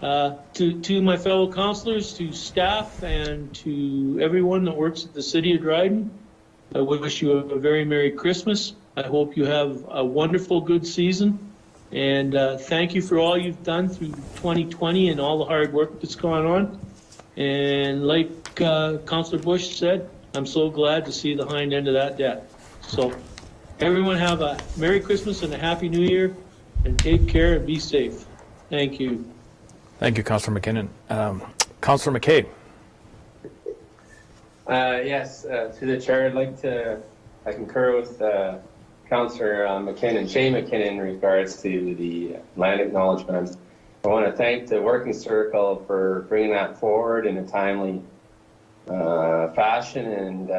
To my fellow councillors, to staff, and to everyone that works at the city of Dryden, I wish you a very Merry Christmas. I hope you have a wonderful, good season. And thank you for all you've done through 2020 and all the hard work that's gone on. And like Councillor Bush said, I'm so glad to see the hind end of that debt. So everyone have a Merry Christmas and a Happy New Year, and take care and be safe. Thank you. Thank you, Councillor McKinnon. Councillor McKay. Yes, to the chair, I concur with Councillor Shane McKinnon, in regards to the land acknowledgement. I want to thank the working circle for bringing that forward in a timely fashion, and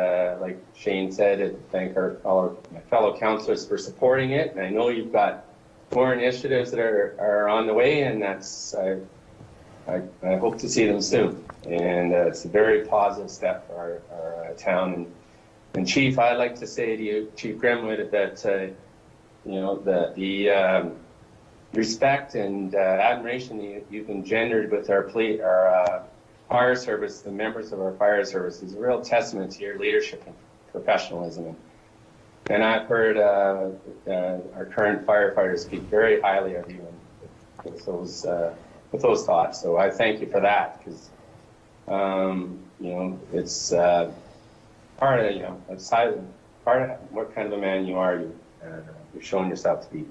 like Shane said, thank all our fellow councillors for supporting it. And I know you've got more initiatives that are on the way, and that's I hope to see them soon. And it's a very positive step for our town. And Chief, I'd like to say to you, Chief Grimwood, that you know the respect and admiration you've engendered with our fire service, the members of our fire service, is a real testament to your leadership and professionalism. And I've heard our current firefighters speak very highly of you with those thoughts. So I thank you for that, because you know it's part of part of what kind of a man you are. You're showing yourself to be.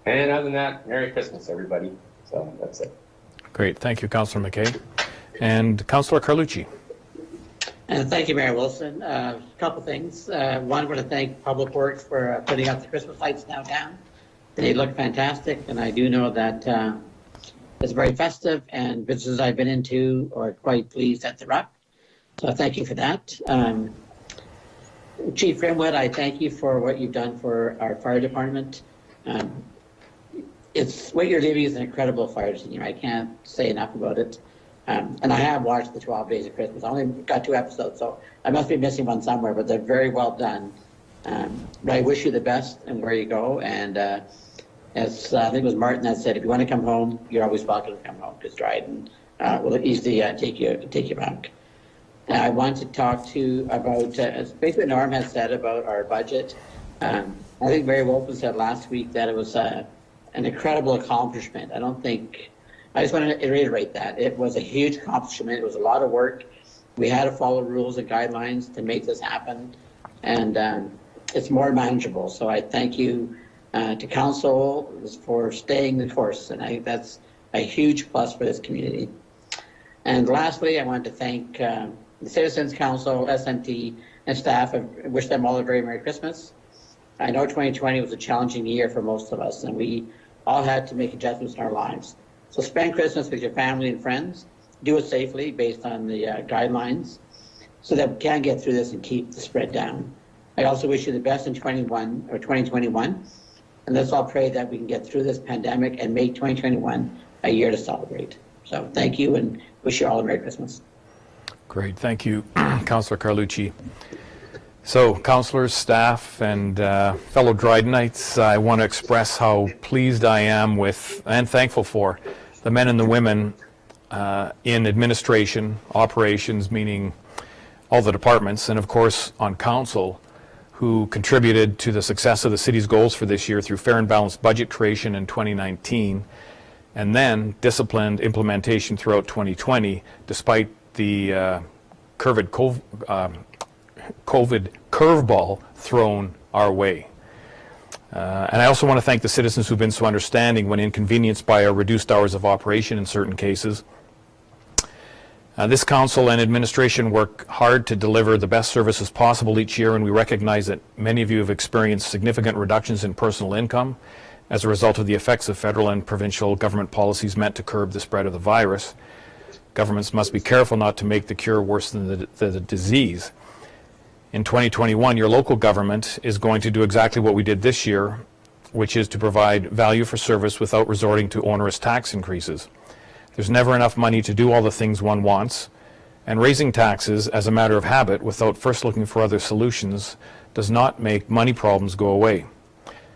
And other than that, Merry Christmas, everybody. So that's it. Great. Thank you, Councillor McKay. And Councillor Carlucci. Thank you, Mayor Wilson. A couple things. One, I want to thank Public Works for putting up the Christmas lights downtown. They look fantastic, and I do know that it's very festive, and businesses I've been into are quite pleased that they're up. So thank you for that. Chief Grimwood, I thank you for what you've done for our fire department. It's what you're leaving is an incredible fire senior. I can't say enough about it. And I have watched the 12 Days of Christmas. I only got 2 episodes, so I must be missing one somewhere, but they're very well done. But I wish you the best and where you go. And as I think it was Martin that said, if you want to come home, you're always welcome to come home, because Dryden will easily take you back. I want to talk to you about, basically what Norm has said about our budget. I think Mary Wolfen said last week that it was an incredible accomplishment. I just want to reiterate that. It was a huge accomplishment. It was a lot of work. We had to follow rules and guidelines to make this happen, and it's more manageable. So I thank you to Council for staying the course, and I think that's a huge plus for this community. And lastly, I want to thank the Citizens Council, SMT, and staff. I wish them all a very Merry Christmas. I know 2020 was a challenging year for most of us, and we all had to make adjustments in our lives. So spend Christmas with your family and friends. Do it safely based on the guidelines, so that we can get through this and keep the spread down. I also wish you the best in 2021, and let's all pray that we can get through this pandemic and make 2021 a year to celebrate. So thank you, and wish you all a Merry Christmas. Great. Thank you, Councillor Carlucci. So, councillors, staff, and fellow Drydenites, I want to express how pleased I am with and thankful for the men and the women in administration, operations, meaning all the departments, and of course on council, who contributed to the success of the city's goals for this year through fair and balanced budget creation in 2019, and then disciplined implementation throughout 2020, despite the COVID curveball thrown our way. And I also want to thank the citizens who've been so understanding when inconvenienced by our reduced hours of operation in certain cases. This council and administration work hard to deliver the best services possible each year, and we recognize that many of you have experienced significant reductions in personal income as a result of the effects of federal and provincial government policies meant to curb the spread of the virus. Governments must be careful not to make the cure worse than the disease. In 2021, your local government is going to do exactly what we did this year, which is to provide value for service without resorting to onerous tax increases. There's never enough money to do all the things one wants, and raising taxes as a matter of habit without first looking for other solutions does not make money problems go away.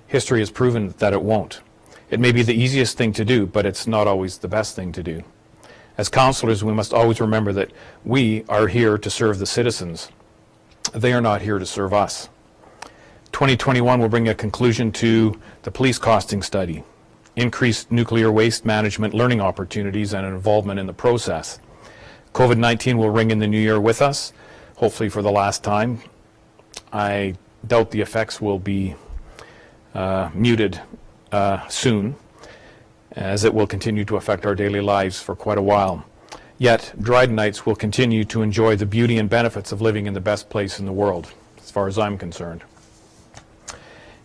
History has proven that it won't. It may be the easiest thing to do, but it's not always the best thing to do. As councillors, we must always remember that we are here to serve the citizens. They are not here to serve us. 2021 will bring a conclusion to the police costing study, increased nuclear waste management learning opportunities, and an involvement in the process. COVID-19 will ring in the new year with us, hopefully for the last time. I doubt the effects will be muted soon, as it will continue to affect our daily lives for quite a while. Yet, Drydenites will continue to enjoy the beauty and benefits of living in the best place in the world, as far as I'm concerned.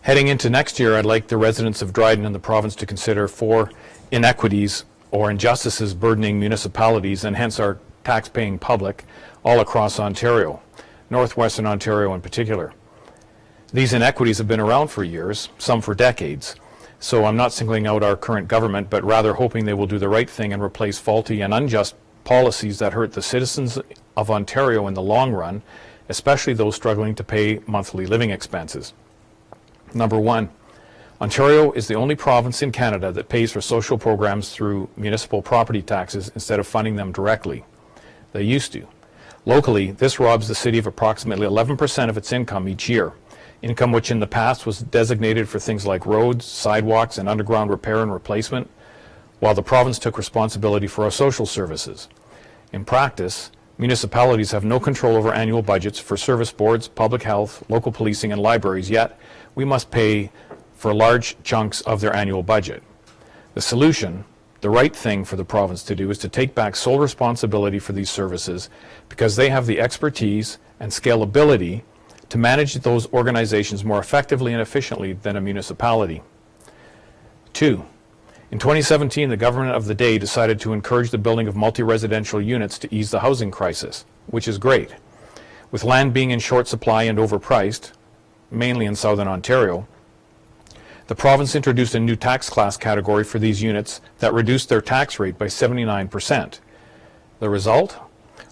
Heading into next year, I'd like the residents of Dryden and the province to consider 4 inequities or injustices burdening municipalities and hence our tax-paying public all across Ontario, Northwestern Ontario in particular. These inequities have been around for years, some for decades, so I'm not singling out our current government, but rather hoping they will do the right thing and replace faulty and unjust policies that hurt the citizens of Ontario in the long run, especially those struggling to pay monthly living expenses. Number 1, Ontario is the only province in Canada that pays for social programs through municipal property taxes instead of funding them directly. They used to. Locally, this robs the city of approximately 11% of its income each year, income which in the past was designated for things like roads, sidewalks, and underground repair and replacement, while the province took responsibility for our social services. In practice, municipalities have no control over annual budgets for service boards, public health, local policing, and libraries, yet we must pay for large chunks of their annual budget. The solution, the right thing for the province to do, is to take back sole responsibility for these services because they have the expertise and scalability to manage those organizations more effectively and efficiently than a municipality. 2, in 2017, the government of the day decided to encourage the building of multi-residential units to ease the housing crisis, which is great. With land being in short supply and overpriced, mainly in southern Ontario, the province introduced a new tax class category for these units that reduced their tax rate by 79%. The result?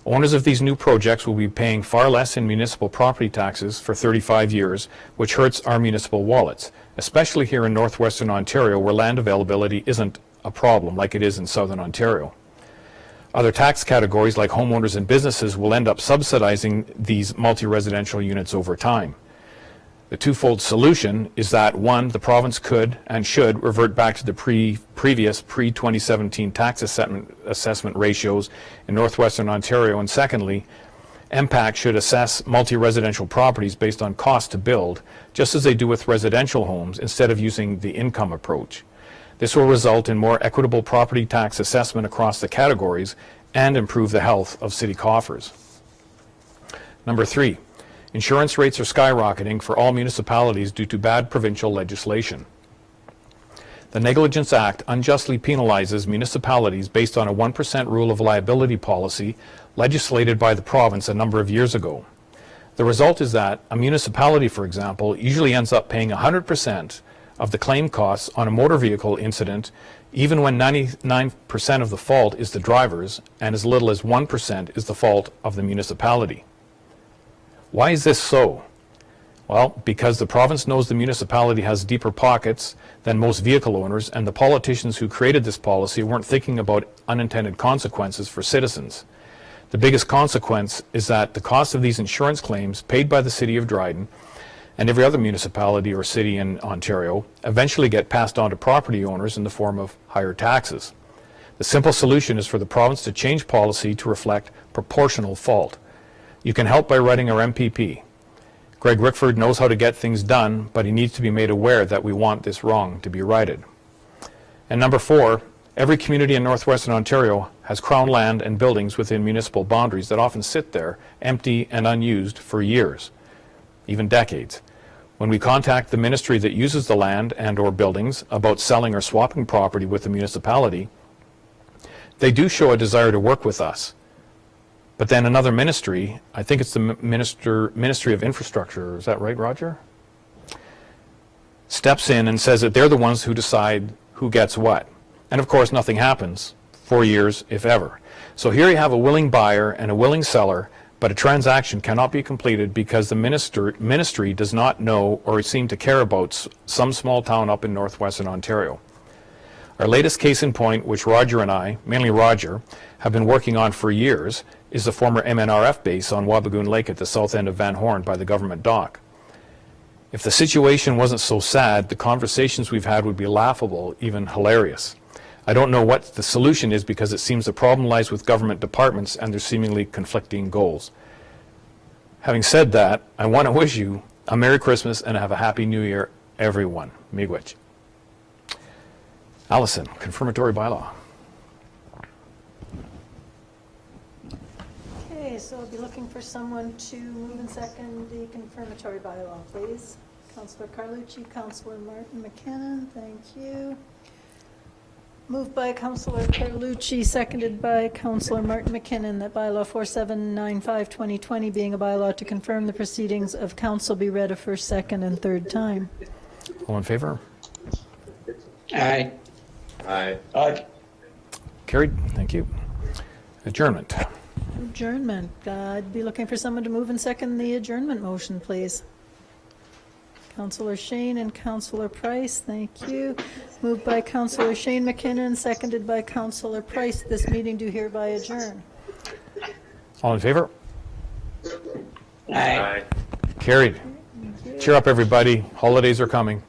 Owners of these new projects will be paying far less in municipal property taxes for 35 years, which hurts our municipal wallets, especially here in Northwestern Ontario where land availability isn't a problem like it is in southern Ontario. Other tax categories like homeowners and businesses will end up subsidizing these multi-residential units over time. The twofold solution is that 1, the province could and should revert back to the previous pre-2017 tax assessment ratios in Northwestern Ontario, and secondly, MPAC should assess multi-residential properties based on cost to build, just as they do with residential homes, instead of using the income approach. This will result in more equitable property tax assessment across the categories and improve the health of city coffers. Number 3, insurance rates are skyrocketing for all municipalities due to bad provincial legislation. The Negligence Act unjustly penalizes municipalities based on a 1% rule of liability policy legislated by the province a number of years ago. The result is that a municipality, for example, usually ends up paying 100% of the claim costs on a motor vehicle incident, even when 99% of the fault is the driver's and as little as 1% is the fault of the municipality. Why is this so? Well, because the province knows the municipality has deeper pockets than most vehicle owners, and the politicians who created this policy weren't thinking about unintended consequences for citizens. The biggest consequence is that the cost of these insurance claims paid by the City of Dryden and every other municipality or city in Ontario eventually get passed on to property owners in the form of higher taxes. The simple solution is for the province to change policy to reflect proportional fault. You can help by writing our MPP. Greg Rickford knows how to get things done, but he needs to be made aware that we want this wrong to be righted. And number 4, every community in Northwestern Ontario has Crown land and buildings within municipal boundaries that often sit there empty and unused for years, even decades. When we contact the ministry that uses the land and or buildings about selling or swapping property with the municipality, they do show a desire to work with us. But then another ministry, I think it's the Ministry of Infrastructure, is that right, Roger? Steps in and says that they're the ones who decide who gets what. And of course, nothing happens for years, if ever. So here you have a willing buyer and a willing seller, but a transaction cannot be completed because the ministry does not know or seem to care about some small town up in Northwestern Ontario. Our latest case in point, which Roger and I, mainly Roger, have been working on for years, is the former MNRF base on Wabigoon Lake at the south end of Van Horn by the government dock. If the situation wasn't so sad, the conversations we've had would be laughable, even hilarious. I don't know what the solution is because it seems the problem lies with government departments and their seemingly conflicting goals. Having said that, I want to wish you a Merry Christmas and have a Happy New Year, everyone. Miigwech. Allison, confirmatory bylaw. Okay, so I'll be looking for someone to move and second the confirmatory bylaw, please. Councillor Carlucci, Councillor Martin McKinnon, thank you. Moved by Councillor Carlucci, seconded by Councillor Martin McKinnon, that bylaw 4795-2020 being a bylaw to confirm the proceedings of council be read a first, second, and third time. All in favor? Aye. Aye. Carried. Thank you. Adjournment. Adjournment. I'd be looking for someone to move and second the adjournment motion, please. Councillor Shane and Councillor Price, thank you. Moved by Councillor Shane McKinnon, seconded by Councillor Price. This meeting do hereby adjourn. All in favor? Aye. Carried. Cheer up, everybody. Holidays are coming.